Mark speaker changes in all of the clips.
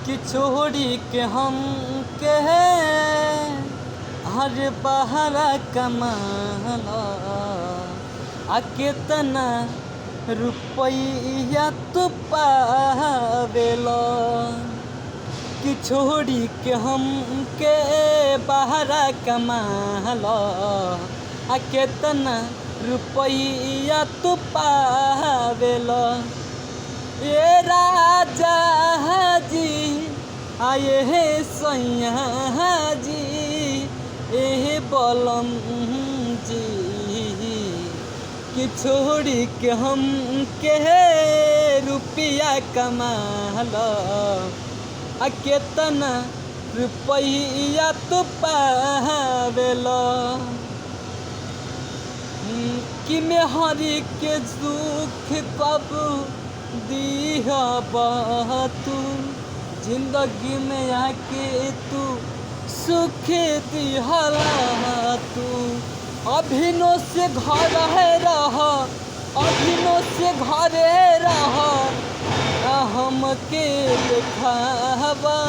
Speaker 1: कि छोड़ी के हम के हर बहरा कमाला आ केतना रुपया तू पावेला कि छोड़ी के हम के बहरा कमाला आ केतना रुपया तू पावेला। ये राजा जी आए हे सैया जी ए बलम जी कि छोड़ी के हम के रुपया कमाला आ केतना रुपया तू पावेला। कि मेहरी के दुख कब दिहबा तू जिंदगी में आके तू सुख दिहला तू। अभिनो से घर है रह अभिनो से घरे रह हमके देखावा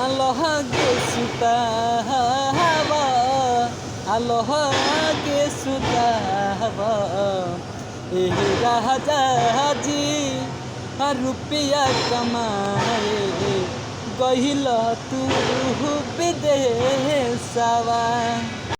Speaker 1: अल्लाह के सुतावा अल्लाह के सुतावा। ए राजा जी रुपया कमाए गहिल तू विदेशवा।